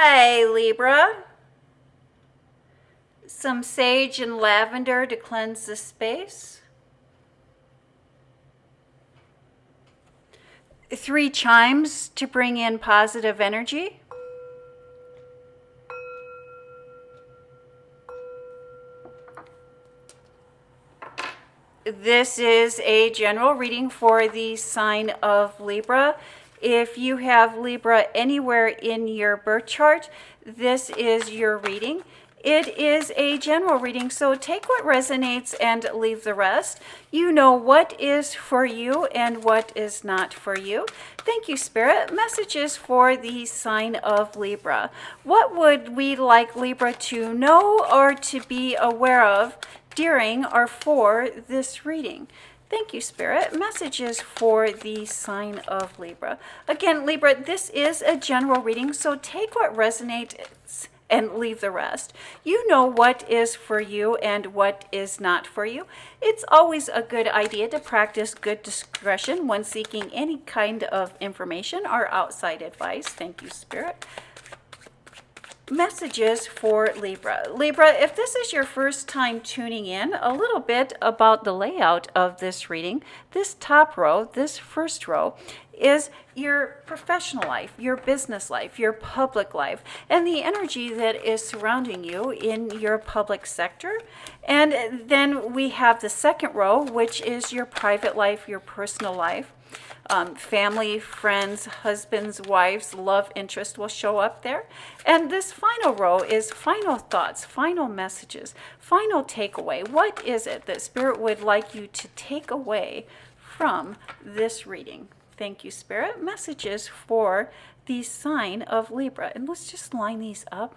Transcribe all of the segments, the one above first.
Hi, Libra. Some sage and lavender to cleanse the space. 3 chimes to bring in positive energy. This is a general reading for the sign of Libra. If you have Libra anywhere in your birth chart, this is your reading. It is a general reading, so take what resonates and leave the rest. You know what is for you and what is not for you. Thank you, Spirit. Messages for the sign of Libra. What would we like Libra to know or to be aware of during or for this reading? Thank you, Spirit. Messages for the sign of Libra. Again, Libra, this is a general reading, so take what resonates and leave the rest. You know what is for you and what is not for you. It's always a good idea to practice good discretion when seeking any kind of information or outside advice. Thank you, Spirit. Messages for Libra. Libra, if this is your first time tuning in, a little bit about the layout of this reading. This top row, this first row, is your professional life, your business life, your public life, and the energy that is surrounding you in your public sector. And then we have the second row, which is your private life, your personal life. Family, friends, husbands, wives, love interest will show up there. And this final row is final thoughts, final messages, final takeaway. What is it that Spirit would like you to take away from this reading? Thank you, Spirit. Messages for the sign of Libra. And let's just line these up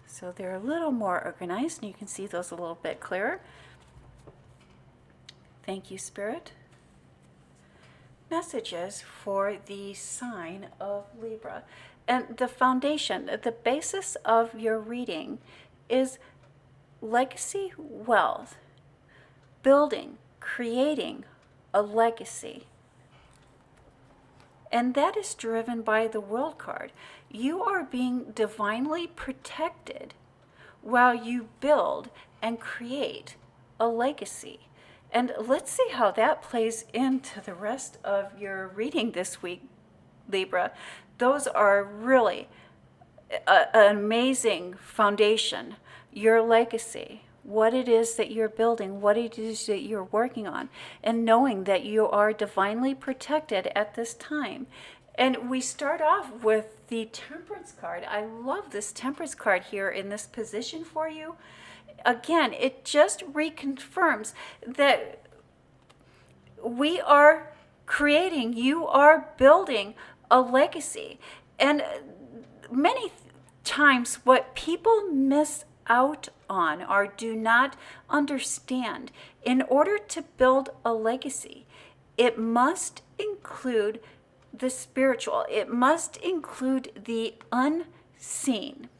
so they're a little more organized and you can see those a little bit clearer. Thank you, Spirit. Messages for the sign of Libra. And the foundation, the basis of your reading is legacy wealth, building, creating a legacy. And that is driven by the World card. You are being divinely protected while you build and create a legacy. And let's see how that plays into the rest of your reading this week, Libra. Those are really an amazing foundation. Your legacy, what it is that you're building, what it is that you're working on, and knowing that you are divinely protected at this time. And we start off with the Temperance card. I love this Temperance card here in this position for you. Again, it just reconfirms that we are creating, you are building a legacy. And many times what people miss out on or do not understand, in order to build a legacy, it must include the spiritual. It must include the unseen.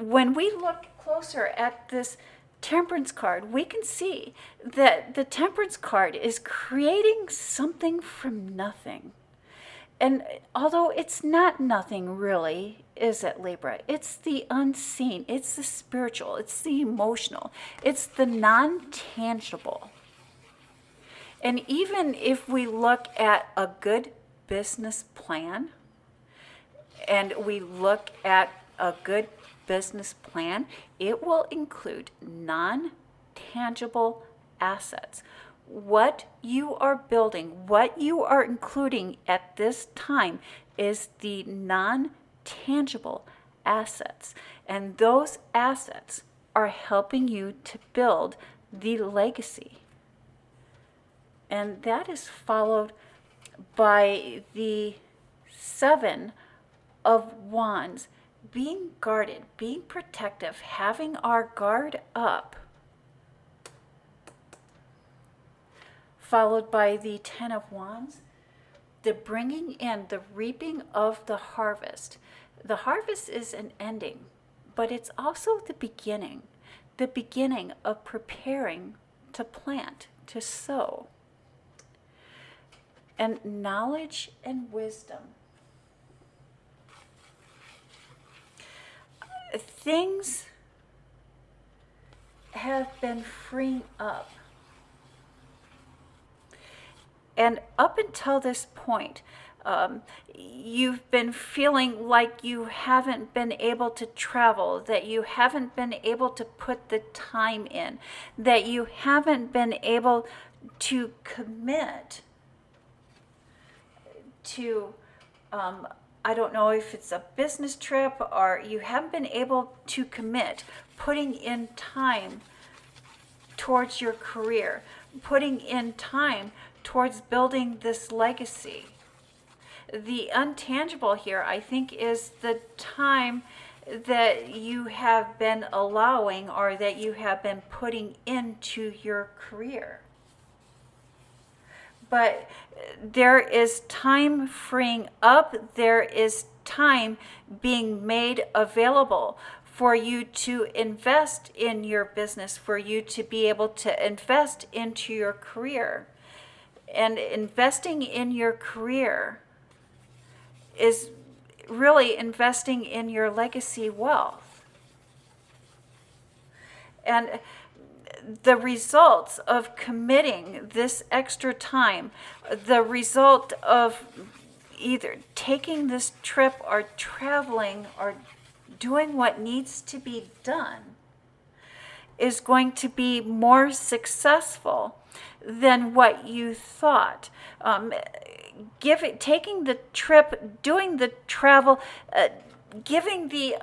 When we look closer at this Temperance card, we can see that the Temperance card is creating something from nothing. And although it's not nothing really, is it, Libra? It's the unseen, it's the spiritual, it's the emotional, it's the non-tangible. And even if we look at a good business plan, and we look at a good business plan, it will include non-tangible assets. What you are building, what you are including at this time is the non-tangible assets. And those assets are helping you to build the legacy. And that is followed by the 7 of Wands. Being guarded, being protective, having our guard up. Followed by the 10 of Wands, the bringing in, the reaping of the harvest. The harvest is an ending, but it's also the beginning of preparing to plant, to sow. And knowledge and wisdom things have been freeing up. And up until this point, you've been feeling like you haven't been able to travel, that you haven't been able to put the time in, that you haven't been able to commit to, I don't know if it's a business trip, or you haven't been able to commit, putting in time towards your career, putting in time towards building this legacy. The untangible here, I think, is the time that you have been allowing, or that you have been putting into your career. But there is time freeing up, there is time being made available for you to invest in your business, for you to be able to invest into your career. And investing in your career is really investing in your legacy wealth. And the results of committing this extra time, the result of either taking this trip or traveling or doing what needs to be done, is going to be more successful than what you thought. Taking the trip, doing the travel, giving the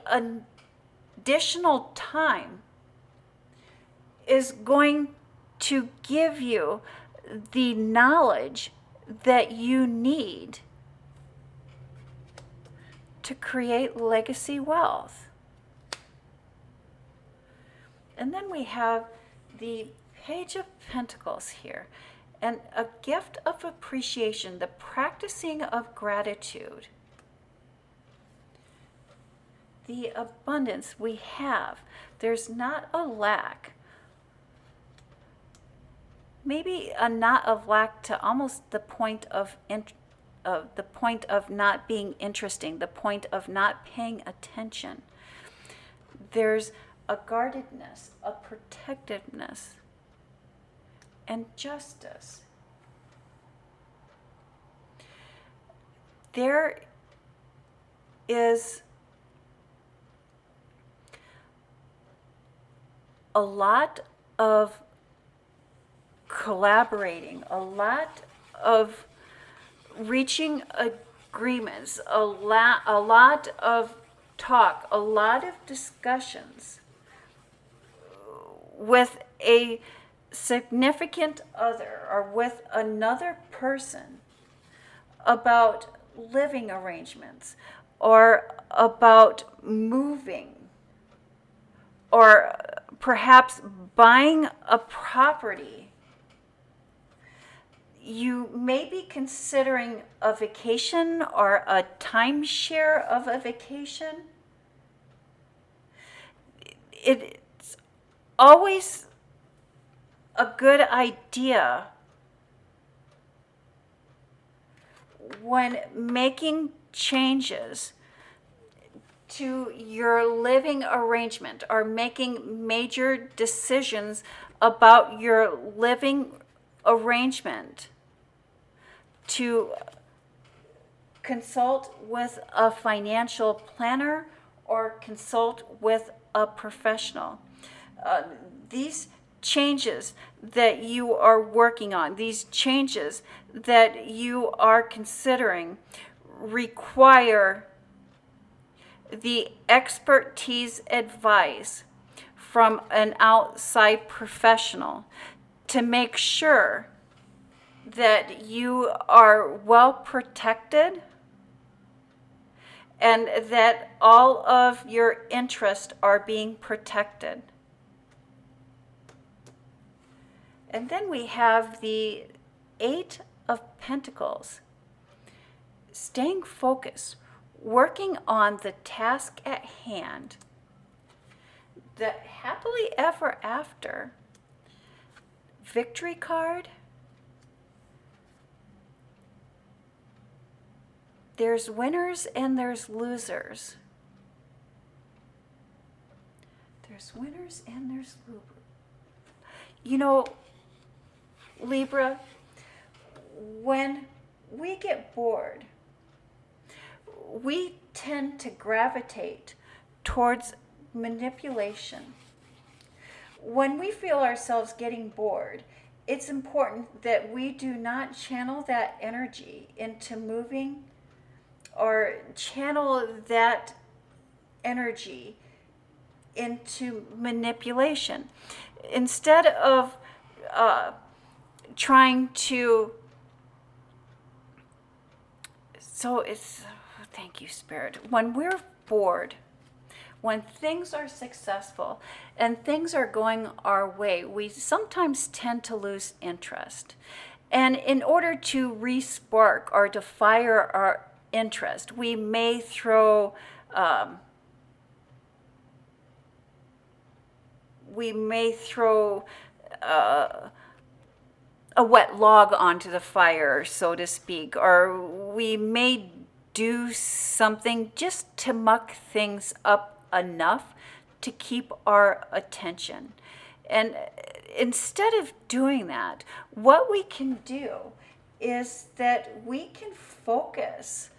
additional time is going to give you the knowledge that you need to create legacy wealth. And then we have the Page of Pentacles here, and a gift of appreciation, the practicing of gratitude. The abundance we have, there's not a lack. Maybe a not of lack to almost the point of not being interesting, the point of not paying attention. There's a guardedness, a protectiveness, and justice. There is a lot of collaborating, a lot of reaching agreements, a lot of talk, a lot of discussions with a significant other or with another person about living arrangements, or about moving, or perhaps buying a property. You may be considering a vacation or a timeshare of a vacation. It's always a good idea when making changes to your living arrangement or making major decisions about your living arrangement, to consult with a financial planner or consult with a professional. These changes that you are working on, these changes that you are considering, require the expertise advice from an outside professional to make sure that you are well protected and that all of your interests are being protected. And then we have the Eight of Pentacles. Staying focused, working on the task at hand. The happily ever after victory card. There's winners and there's losers. There's winners and there's losers. You know, Libra, when we get bored, we tend to gravitate towards manipulation. When we feel ourselves getting bored, it's important that we do not channel that energy into moving or channel that energy into manipulation. Instead of trying to, thank you, Spirit. When we're bored, when things are successful and things are going our way, we sometimes tend to lose interest. And in order to re-spark or to fire our interest, we may throw a wet log onto the fire, so to speak, or we may do something just to muck things up enough to keep our attention. And instead of doing that, what we can do is that we can focus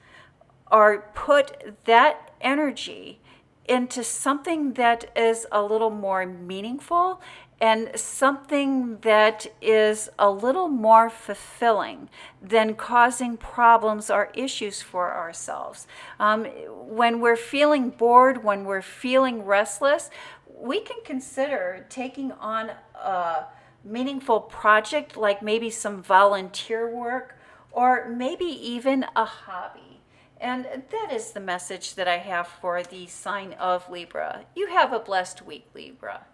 or put that energy into something that is a little more meaningful and something that is a little more fulfilling than causing problems or issues for ourselves. When we're feeling bored, when we're feeling restless, we can consider taking on a meaningful project, like maybe some volunteer work or maybe even a hobby. And that is the message that I have for the sign of Libra. You have a blessed week, Libra.